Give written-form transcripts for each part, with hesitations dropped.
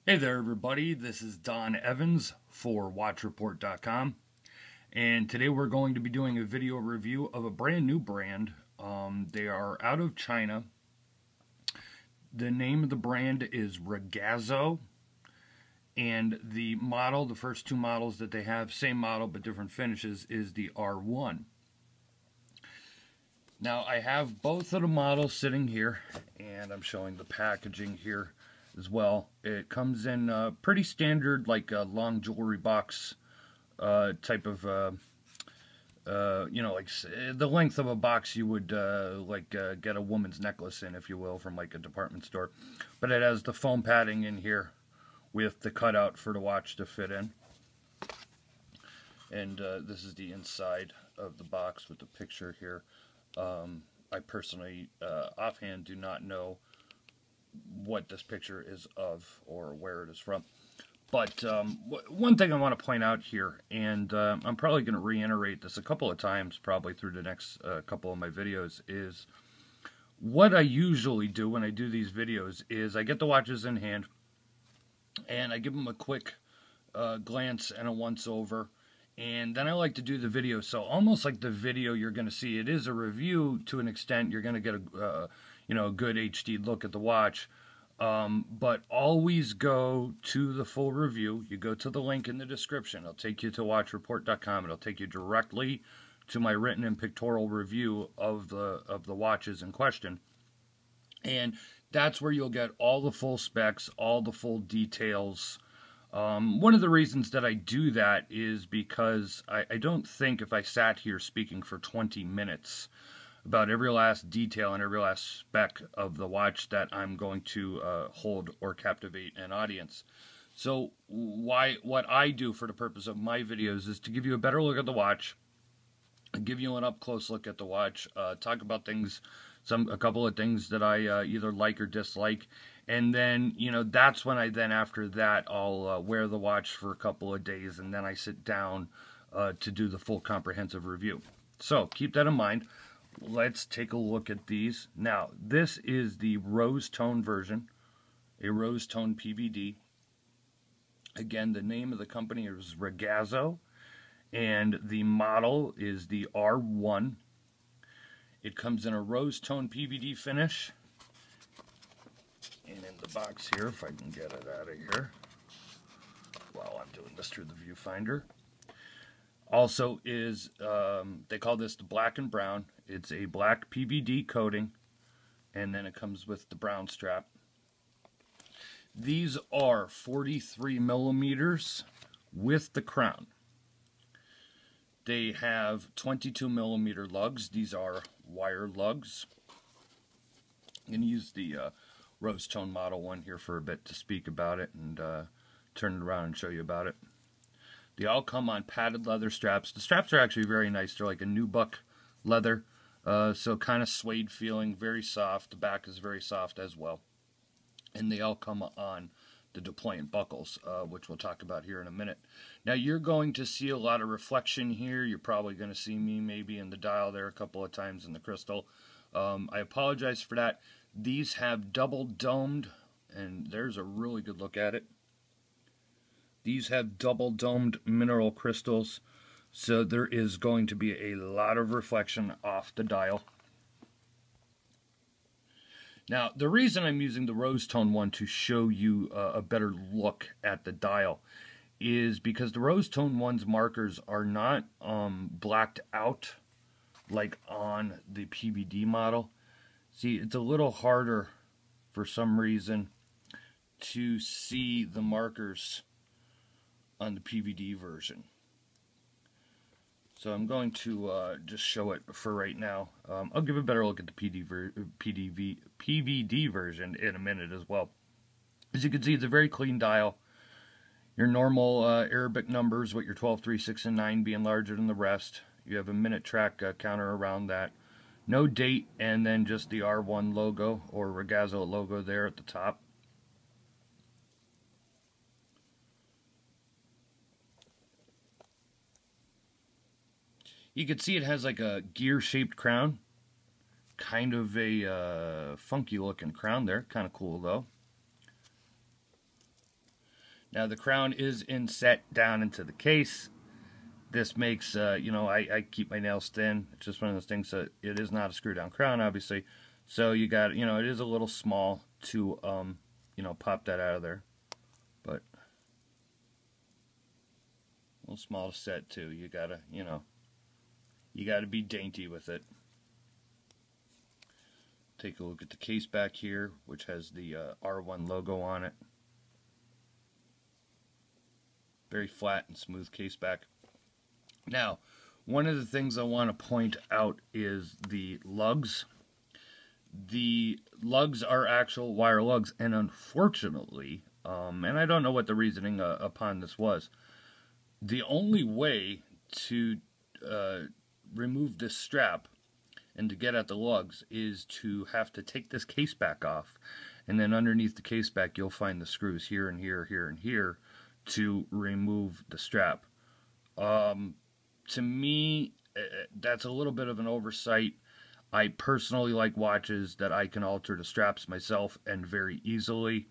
Hey there, everybody. This is Don Evans for WatchReport.com, and today we're going to be doing a video review of a brand new brand. They are out of China. The name of the brand is Ragazzo, and the model, the first two models that they have, same model but different finishes, is the R1. Now, I have both of the models sitting here, and I'm showing the packaging here as well. It comes in pretty standard, like a long jewelry box type of, like the length of a box you would get a woman's necklace in, if you will, from like a department store. But it has the foam padding in here with the cutout for the watch to fit in. And this is the inside of the box with the picture here. I personally, offhand, do not know what this picture is of or where it is from. But one thing I want to point out here, and I'm probably going to reiterate this a couple of times probably through the next couple of my videos, is what I usually do when I do these videos is I get the watches in hand and I give them a quick glance and a once over. And then I like to do the video, so almost like the video you're going to see, it is a review to an extent. You're going to get a good HD look at the watch, but always go to the full review. You go to the link in the description. It'll take you to WatchReport.com. It'll take you directly to my written and pictorial review of the watches in question, and that's where you'll get all the full specs, all the full details. One of the reasons that I do that is because I don't think if I sat here speaking for 20 minutes about every last detail and every last spec of the watch that I'm going to hold or captivate an audience. So what I do for the purpose of my videos is to give you a better look at the watch, give you an up-close look at the watch, talk about things, a couple of things that I either like or dislike. And then, that's when after that, I'll wear the watch for a couple of days, and then I sit down to do the full comprehensive review. So, keep that in mind. Let's take a look at these. Now, this is the rose tone version, a rose tone PVD. Again, the name of the company is Ragazzo, and the model is the R1. It comes in a rose tone PVD finish. And in the box here, if I can get it out of here, while I'm doing this through the viewfinder, also is, they call this the black and brown. It's a black PVD coating, and then it comes with the brown strap. These are 43 millimeters with the crown. They have 22 millimeter lugs. These are wire lugs. I'm going to use the rose tone model one here for a bit to speak about it and turn it around and show you about it. They all come on padded leather straps. The straps are actually very nice. They're like a nubuck leather, so kind of suede feeling, very soft. The back is very soft as well. And they all come on the deployant buckles, which we'll talk about here in a minute. Now, you're going to see a lot of reflection here. You're probably going to see me maybe in the dial there a couple of times in the crystal. I apologize for that. These have double domed, and there's a really good look at it. These have double domed mineral crystals, so there is going to be a lot of reflection off the dial. Now, the reason I'm using the rose tone one to show you a better look at the dial is because the rose tone one's markers are not blacked out like on the PVD model. See, it's a little harder for some reason to see the markers on the PVD version. So I'm going to just show it for right now. I'll give a better look at the PVD version in a minute as well. As you can see, it's a very clean dial. Your normal Arabic numbers, with your 12, 3, 6, and 9 being larger than the rest. You have a minute track counter around that. No date, and then just the R1 logo or Ragazzo logo there at the top. You can see it has like a gear-shaped crown. Kind of a funky looking crown there. Kind of cool though. Now the crown is inset down into the case. This makes, you know, I keep my nails thin. It's just one of those things that it is not a screw down crown, obviously. So you got, you know, it is a little small to, you know, pop that out of there. But a little small to set too. You gotta, you know, you gotta be dainty with it. Take a look at the case back here, which has the R1 logo on it. Very flat and smooth case back. Now, one of the things I want to point out is the lugs. The lugs are actual wire lugs, and unfortunately, and I don't know what the reasoning upon this was, the only way to remove this strap and to get at the lugs is to have to take this case back off, and then underneath the case back you'll find the screws here and here, here and here to remove the strap. To me, that's a little bit of an oversight. I personally like watches that I can alter the straps myself and very easily,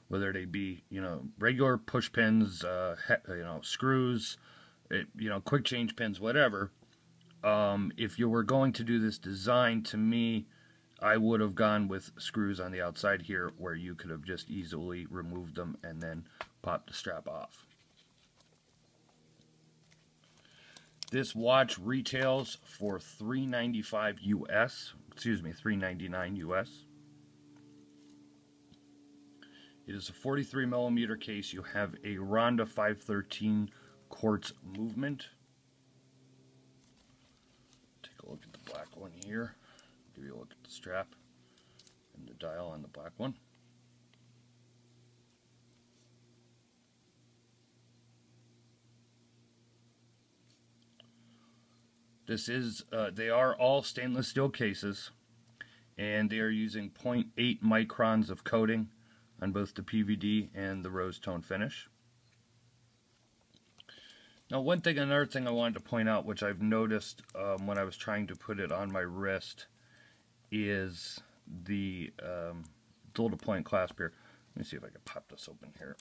whether they be, you know, regular push pins, you know, screws, you know, quick change pins, whatever. If you were going to do this design, to me, I would have gone with screws on the outside here where you could have just easily removed them and then popped the strap off. This watch retails for $395 US, excuse me, $399 US. It is a 43mm case. You have a Ronda 513 quartz movement. Take a look at the black one here. Give you a look at the strap and the dial on the black one. This is, they are all stainless steel cases, and they are using 0.8 microns of coating on both the PVD and the rose tone finish. Now another thing I wanted to point out, which I've noticed when I was trying to put it on my wrist, is the little point clasp here. Let me see if I can pop this open here.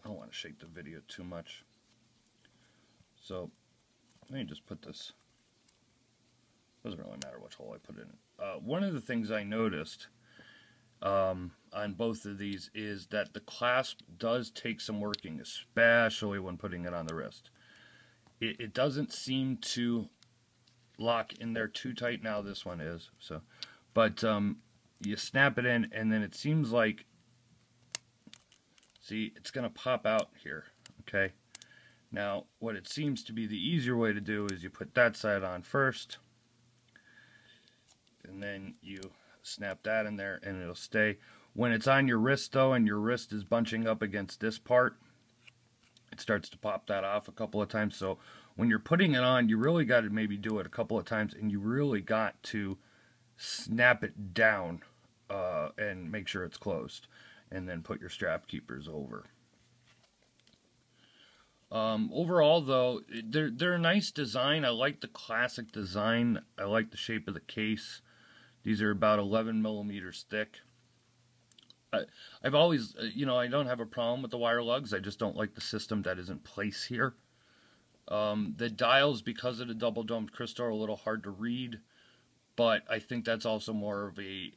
I don't want to shake the video too much. So let me just put this. Doesn't really matter which hole I put it in. One of the things I noticed on both of these is that the clasp does take some working, especially when putting it on the wrist. It doesn't seem to lock in there too tight. Now this one is, so, but you snap it in and then it seems like, see, it's going to pop out here, okay? Now what it seems to be the easier way to do is you put that side on first, and then you snap that in there and it'll stay. When it's on your wrist though, and your wrist is bunching up against this part, it starts to pop that off a couple of times. So when you're putting it on, you really got to maybe do it a couple of times, and you really got to snap it down and make sure it's closed, and then put your strap keepers over. Overall though, they're a nice design. I like the classic design. I like the shape of the case. These are about 11 millimeters thick. I've always, you know, I don't have a problem with the wire lugs. I just don't like the system that is in place here. The dials, because of the double domed crystal, are a little hard to read, but I think that's also more of the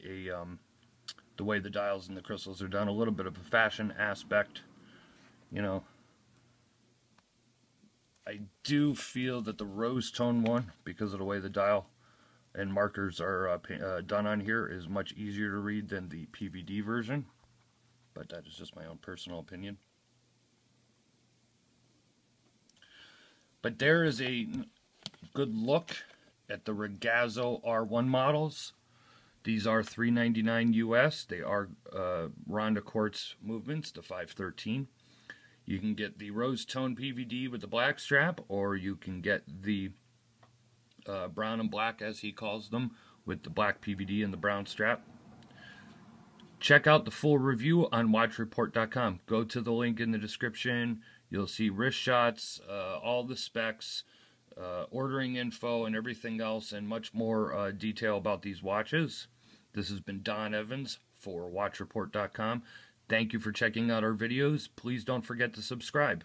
way the dials and the crystals are done, a little bit of a fashion aspect, you know. I do feel that the rose tone one, because of the way the dial and markers are done on here, is much easier to read than the PVD version, but that is just my own personal opinion. But there is a good look at the Ragazzo R1 models. These are $399 US. They are Ronda quartz movements, the 513. You can get the rose tone PVD with the black strap, or you can get the brown and black, as he calls them, with the black PVD and the brown strap. Check out the full review on watchreport.com. Go to the link in the description. You'll see wrist shots, all the specs, ordering info, and everything else, and much more detail about these watches. This has been Don Evans for watchreport.com. Thank you for checking out our videos. Please don't forget to subscribe.